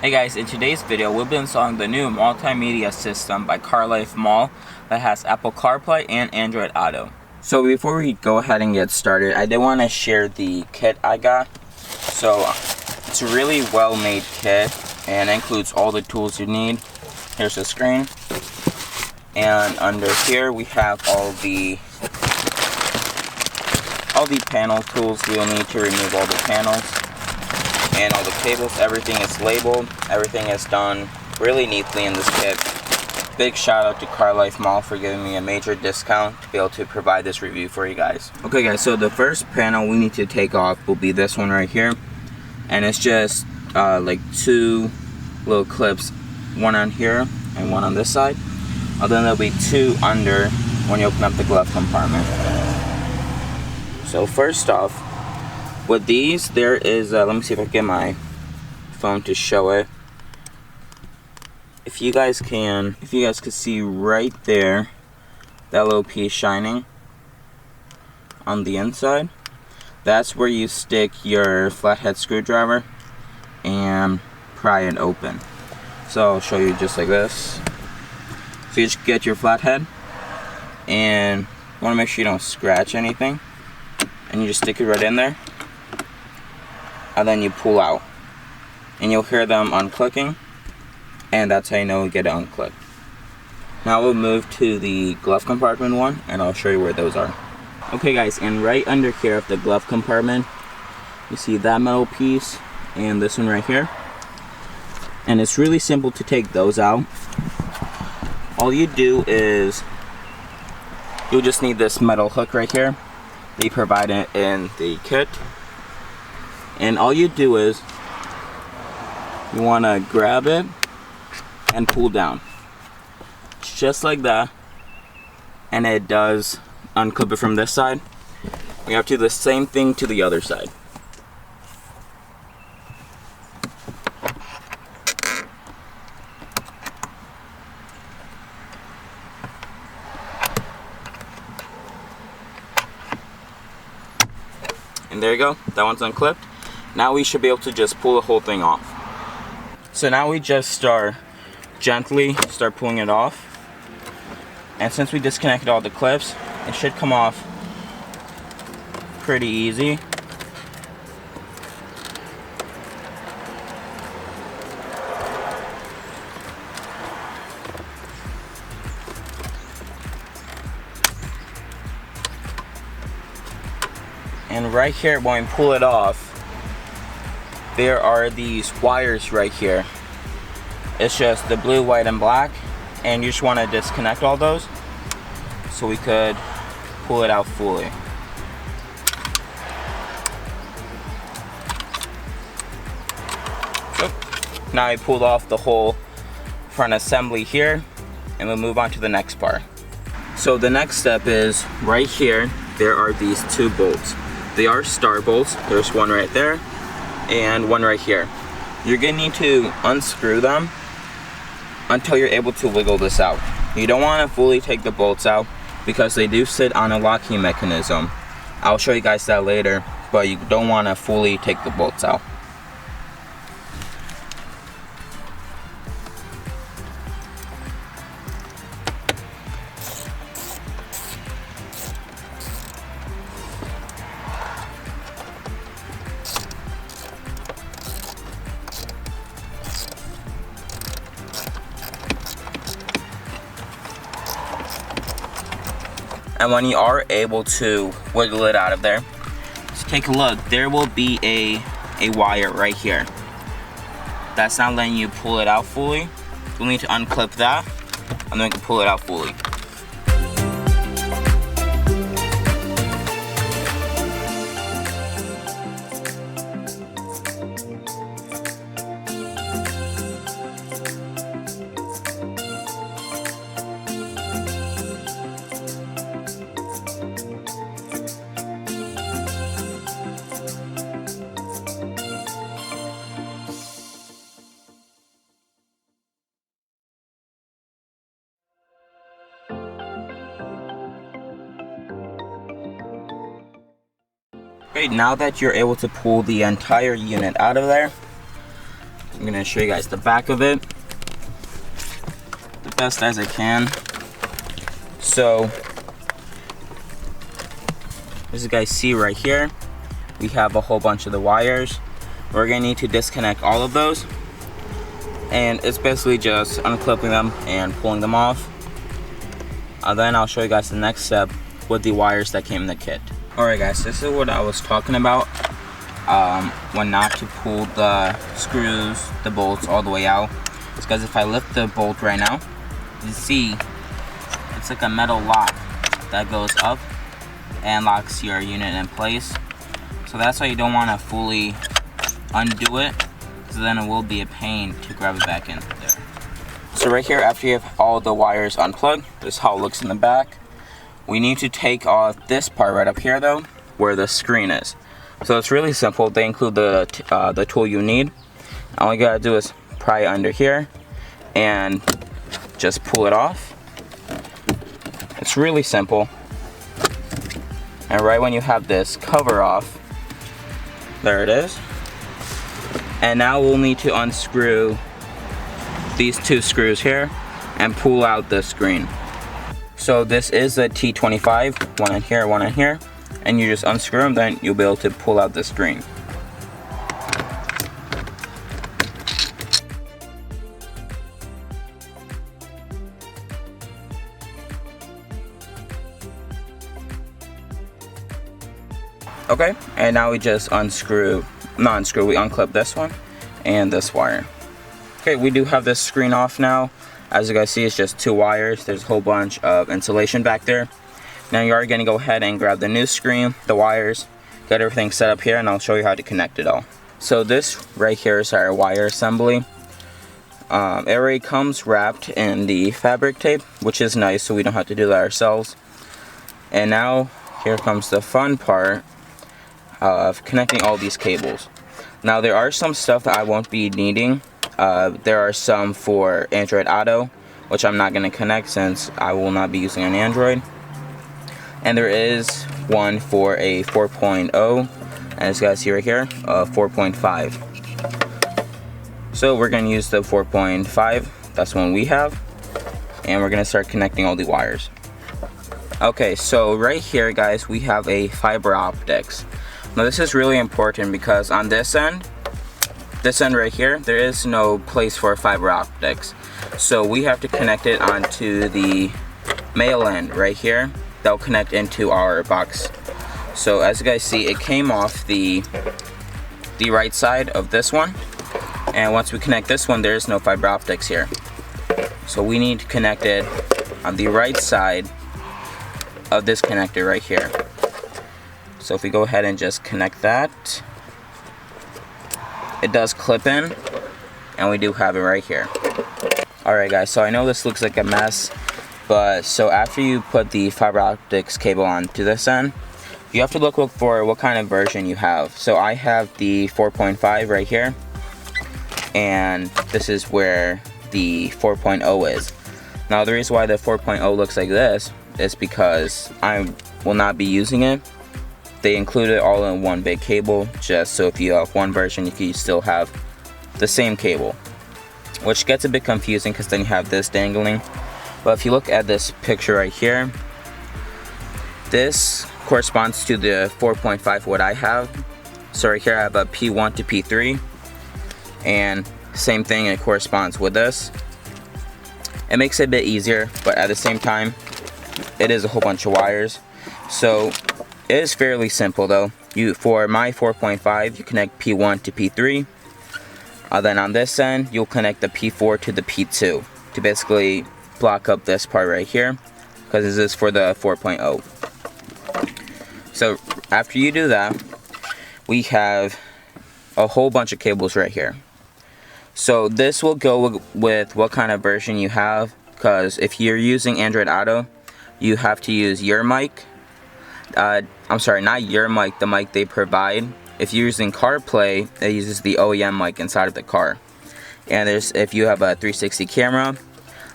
Hey guys, in today's video we'll be installing the new multimedia system by CarLife Mall that has Apple CarPlay and Android Auto. So before we go ahead and get started, I did want to share the kit I got. So it's a really well made kit and it includes all the tools you need. Here's the screen, and under here we have all the panel tools we'll need to remove all the panels. And all the cables, everything is labeled, everything is done really neatly in this kit. Big shout out to CarLife Mall for giving me a major discount to be able to provide this review for you guys. Okay guys, so the first panel we need to take off will be this one right here. And it's just like two little clips, one on here and one on this side. And then there'll be two under when you open up the glove compartment. So first off, with these, there is, let me see if I can get my phone to show it. If you guys could see right there, that little piece shining on the inside, that's where you stick your flathead screwdriver and pry it open. So I'll show you just like this. So you just get your flathead, and you want to make sure you don't scratch anything, and you just stick it right in there. And then you pull out, and you'll hear them unclicking, and that's how you know we get it unclicked. Now we'll move to the glove compartment one, and I'll show you where those are. Okay guys, and right under here of the glove compartment, you see that metal piece and this one right here, and it's really simple to take those out. All you do is you'll just need this metal hook right here. They provide it in the kit. And all you do is you want to grab it and pull down, just like that, and it does unclip it from this side. We have to do the same thing to the other side. And there you go, that one's unclipped. Now we should be able to just pull the whole thing off. So now we just gently start pulling it off. And since we disconnected all the clips, it should come off pretty easy. And right here, when we pull it off, there are these wires right here. It's just the blue, white, and black, and you just want to disconnect all those so we could pull it out fully. So now I pulled off the whole front assembly here, and we'll move on to the next part. So the next step is right here, there are these two bolts. They are star bolts. There's one right there and one right here. You're gonna need to unscrew them until you're able to wiggle this out. You don't want to fully take the bolts out because they do sit on a locking mechanism. I'll show you guys that later, but you don't want to fully take the bolts out. And when you are able to wiggle it out of there, just take a look. There will be a wire right here. That's not letting you pull it out fully. You'll need to unclip that, and then you can pull it out fully. Great, now that you're able to pull the entire unit out of there, I'm gonna show you guys the back of it the best as I can. So as you guys see right here, we have a whole bunch of the wires. We're gonna need to disconnect all of those, and it's basically just unclipping them and pulling them off. Then I'll show you guys the next step with the wires that came in the kit. Alright guys, this is what I was talking about when not to pull the screws, the bolts all the way out. It's because if I lift the bolt right now, you see it's like a metal lock that goes up and locks your unit in place. So that's why you don't want to fully undo it, because then it will be a pain to grab it back in there. So right here, after you have all the wires unplugged, this is how it looks in the back. We need to take off this part right up here though, where the screen is. So it's really simple. They include the tool you need. All you gotta do is pry it under here and just pull it off. It's really simple. And right when you have this cover off, there it is. And now we'll need to unscrew these two screws here and pull out the screen. So this is a T25, one in here, one in here, and you just unscrew them, then you'll be able to pull out the screen. Okay, and now we just we unclip this one and this wire. Okay, we do have this screen off now. As you guys see, it's just two wires. There's a whole bunch of insulation back there. Now you are going to go ahead and grab the new screen, the wires, get everything set up here, and I'll show you how to connect it all. So this right here is our wire assembly. It already comes wrapped in the fabric tape, which is nice, so we don't have to do that ourselves. And now here comes the fun part of connecting all these cables. Now there are some stuff that I won't be needing. There are some for Android Auto, which I'm not going to connect since I will not be using an Android. And there is one for a 4.0, and as you guys see right here, 4.5. So we're going to use the 4.5, that's one we have, and we're going to start connecting all the wires. Okay, so right here guys, we have a fiber optics. Now this is really important because on this end right here, there is no place for fiber optics. So we have to connect it onto the male end right here. That'll connect into our box. So as you guys see, it came off the right side of this one. And once we connect this one, there is no fiber optics here. So we need to connect it on the right side of this connector right here. So if we go ahead and just connect that, it does clip in, and we do have it right here. Alright guys, so I know this looks like a mess, but so after you put the fiber optics cable onto this end, you have to look for what kind of version you have. So I have the 4.5 right here, and this is where the 4.0 is. Now the reason why the 4.0 looks like this is because I will not be using it. They include it all in one big cable, just so if you have one version, you can still have the same cable, which gets a bit confusing because then you have this dangling. But if you look at this picture right here, this corresponds to the 4.5 what I have. So right here I have a P1 to P3, and same thing, it corresponds with this. It makes it a bit easier, but at the same time, it is a whole bunch of wires. So it is fairly simple though. For my 4.5, you connect P1 to P3. Then on this end, you'll connect the P4 to the P2 to basically block up this part right here, because this is for the 4.0. So after you do that, we have a whole bunch of cables right here. So this will go with what kind of version you have, because if you're using Android Auto, you have to use your mic. I'm sorry, not your mic, the mic they provide. If you're using CarPlay, it uses the OEM mic inside of the car. And if you have a 360 camera,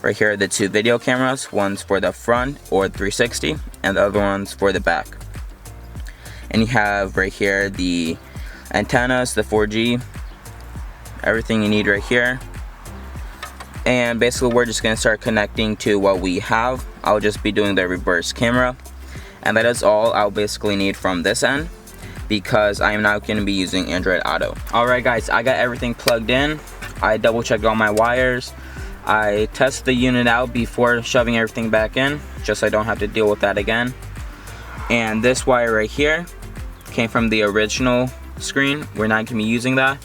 right here are the two video cameras. One's for the front or 360, and the other one's for the back. And you have right here the antennas, the 4G, everything you need right here. And basically we're just gonna start connecting to what we have. I'll just be doing the reverse camera, and that is all I'll basically need from this end, because I am now gonna be using Android Auto. Alright guys, I got everything plugged in. I double checked all my wires. I tested the unit out before shoving everything back in, just so I don't have to deal with that again. And this wire right here came from the original screen. We're not gonna be using that.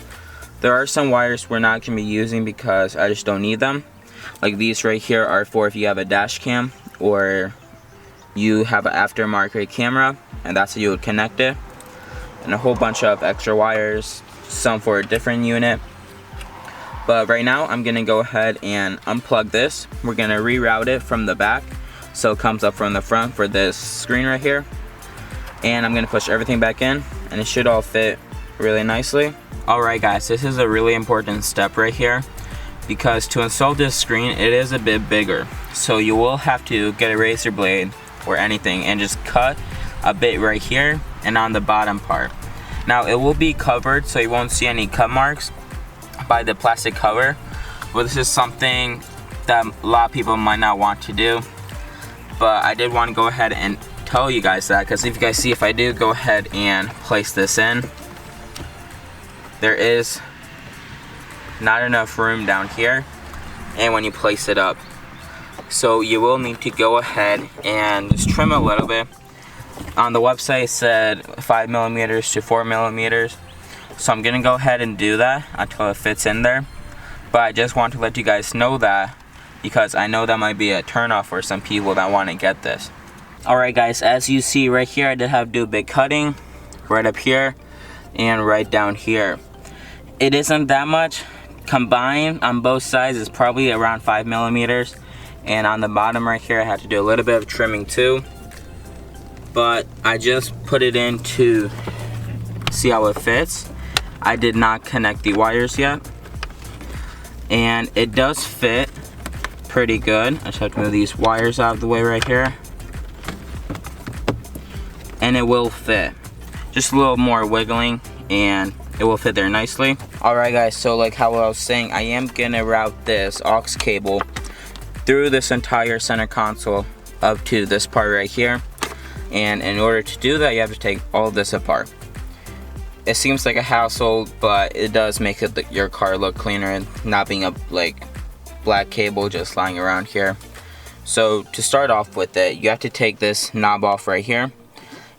There are some wires we're not going to be using because I just don't need them. Like these right here are for if you have a dash cam or you have an aftermarket camera, and that's how you would connect it. And a whole bunch of extra wires, some for a different unit. But right now I'm going to go ahead and unplug this. We're going to reroute it from the back so it comes up from the front for this screen right here. And I'm going to push everything back in, and it should all fit really nicely. Alright guys, this is a really important step right here, because to install this screen it is a bit bigger, so you will have to get a razor blade or anything and just cut a bit right here and on the bottom part. Now it will be covered, so you won't see any cut marks by the plastic cover, but this is something that a lot of people might not want to do. But I did want to go ahead and tell you guys that, because if you guys see, if I do go ahead and place this in, there is not enough room down here, and when you place it up, so you will need to go ahead and just trim a little bit. On the website it said 5mm to 4mm, so I'm gonna go ahead and do that until it fits in there. But I just want to let you guys know that, because I know that might be a turnoff for some people that want to get this. Alright guys, as you see right here, I did have to do a big cutting right up here and right down here. It isn't that much. Combined on both sides is probably around 5mm, and on the bottom right here I had to do a little bit of trimming too. But I just put it in to see how it fits. I did not connect the wires yet, and it does fit pretty good. I just have to move these wires out of the way right here, and it will fit. Just a little more wiggling and it will fit there nicely. Alright guys, so like how I was saying, I am gonna route this aux cable through this entire center console up to this part right here. And in order to do that, you have to take all this apart. It seems like a hassle, but it does make your car look cleaner and not being a like black cable just lying around here. So to start off with it, you have to take this knob off right here,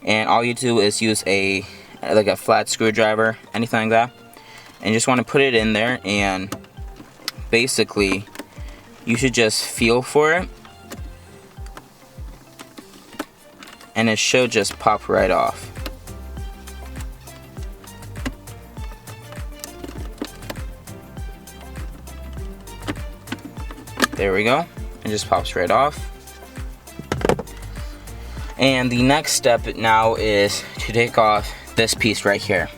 and all you do is use a flat screwdriver, anything like that, and you just want to put it in there, and basically you should just feel for it, and it should just pop right off. There we go, it just pops right off. And the next step now is to take off this piece right here.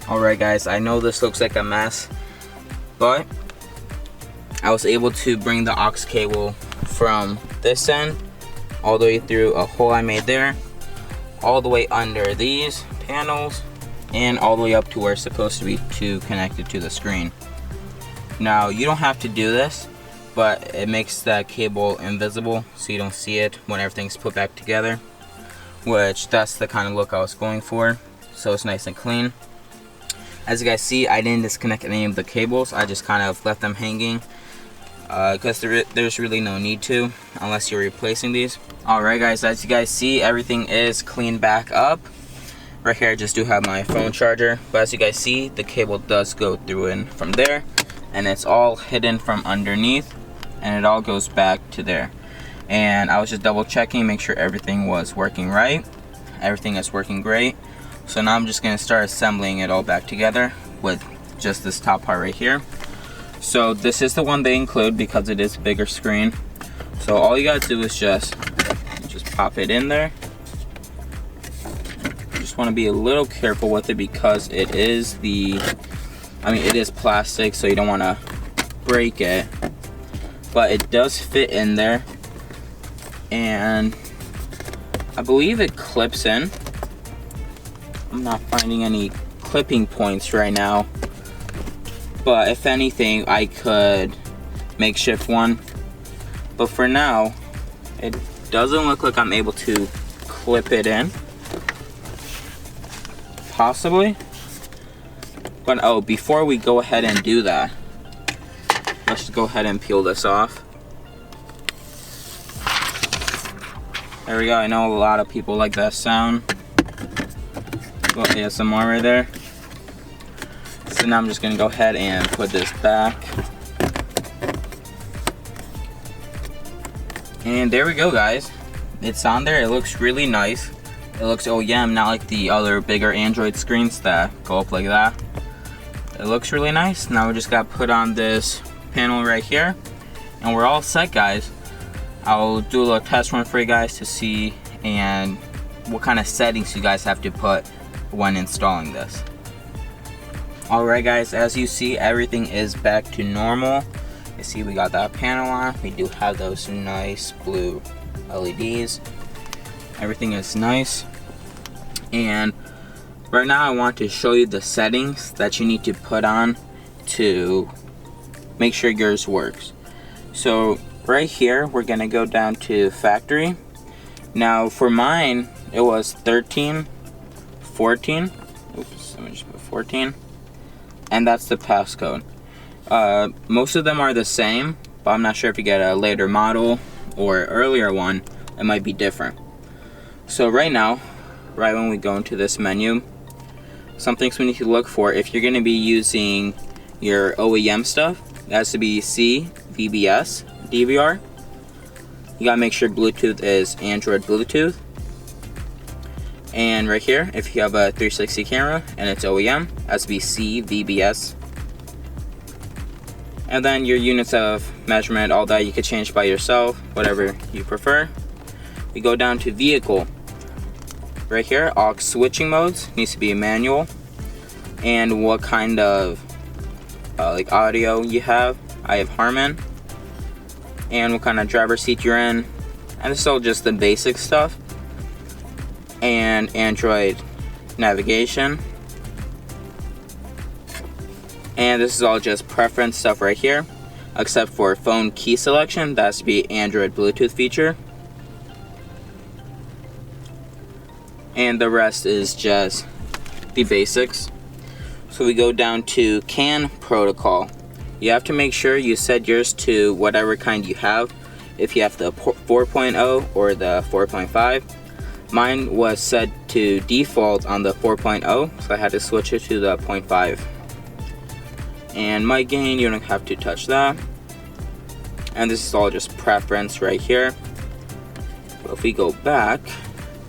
Alright guys, I know this looks like a mess, but I was able to bring the aux cable from this end all the way through a hole I made there, all the way under these panels, and all the way up to where it's supposed to be to connect it to the screen. Now you don't have to do this, but it makes that cable invisible so you don't see it when everything's put back together, which that's the kind of look I was going for, so it's nice and clean. As you guys see, I didn't disconnect any of the cables, I just kind of left them hanging because there's really no need to unless you're replacing these. Alright guys, as you guys see, everything is cleaned back up. Right here I just do have my phone charger, but as you guys see, the cable does go through and from there, and it's all hidden from underneath, and it all goes back to there. And I was just double checking, make sure everything was working right. Everything is working great. So now I'm just gonna start assembling it all back together with just this top part right here. So this is the one they include because it is a bigger screen. So all you gotta do is just pop it in there. Just want to be a little careful with it because it is it is plastic, so you don't want to break it, but it does fit in there, and I believe it clips in. I'm not finding any clipping points right now, but if anything, I could makeshift one. But for now, it doesn't look like I'm able to clip it in. Possibly. But oh, before we go ahead and do that, let's just go ahead and peel this off. There we go. I know a lot of people like that sound. Well, ASMR right there. So now I'm just gonna go ahead and put this back. And there we go, guys. It's on there. It looks really nice. It looks OEM, not like the other bigger Android screens that go up like that. It looks really nice. Now we just got to put on this panel right here, and we're all set, guys. I'll do a little test run for you guys to see and what kind of settings you guys have to put when installing this. Alright guys, as you see, everything is back to normal. You see we got that panel on. We do have those nice blue LEDs. Everything is nice. And right now I want to show you the settings that you need to put on to make sure yours works. So right here, we're gonna go down to factory. Now for mine, it was 13, 14. Oops, let me just put 14. And that's the passcode. Most of them are the same, but I'm not sure if you get a later model or earlier one, it might be different. So right now, right when we go into this menu, some things we need to look for if you're gonna be using your OEM stuff. It has to be C, VBS, DVR. You gotta make sure Bluetooth is Android Bluetooth. And right here, if you have a 360 camera and it's OEM, it has to be C, VBS. And then your units of measurement, all that you could change by yourself, whatever you prefer. We go down to vehicle. Right here, aux switching modes needs to be manual. And what kind of like audio you have. I have Harman. And what kind of driver seat you're in. And this is all just the basic stuff. And Android navigation. And this is all just preference stuff right here, except for phone key selection. That has to be Android Bluetooth feature. And the rest is just the basics. So we go down to CAN protocol. You have to make sure you set yours to whatever kind you have. If you have the 4.0 or the 4.5. Mine was set to default on the 4.0, so I had to switch it to the 0.5. And mic gain, you don't have to touch that. And this is all just preference right here. But if we go back,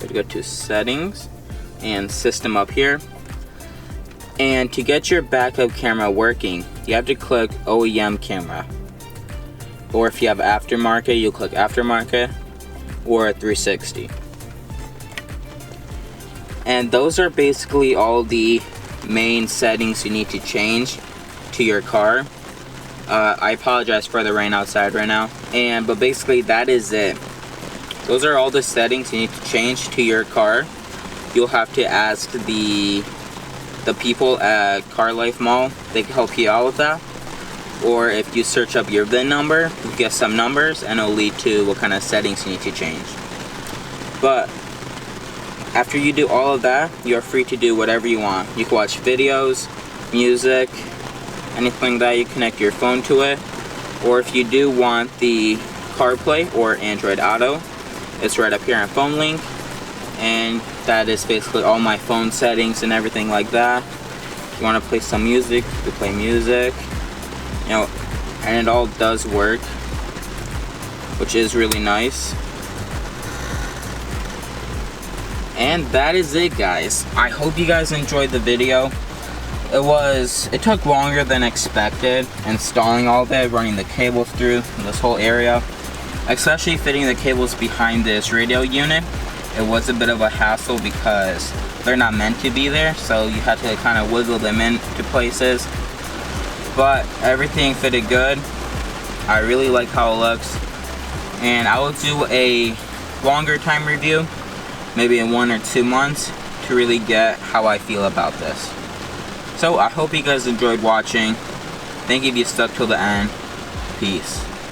we go to settings and system up here. And to get your backup camera working, you have to click OEM camera. Or if you have aftermarket, you click aftermarket or 360. And those are basically all the main settings you need to change to your car. I apologize for the rain outside right now. But basically that is it. Those are all the settings you need to change to your car. You'll have to ask the people at Car Life Mall. They can help you out with that. Or if you search up your VIN number, you get some numbers and it'll lead to what kind of settings you need to change. But after you do all of that, you're free to do whatever you want. You can watch videos, music, anything like that. You connect your phone to it. Or if you do want the CarPlay or Android Auto, it's right up here on Phone Link. And that is basically all my phone settings and everything like that. If you want to play some music, you can play music. You know, and it all does work, which is really nice. And that is it, guys. I hope you guys enjoyed the video. It took longer than expected installing all of it, running the cables through this whole area, especially fitting the cables behind this radio unit. It was a bit of a hassle because they're not meant to be there, so you have to kind of wiggle them into places. But everything fitted good. I really like how it looks, and I will do a longer time review, maybe in 1 or 2 months, to really get how I feel about this. So I hope you guys enjoyed watching. Thank you if you stuck till the end. Peace.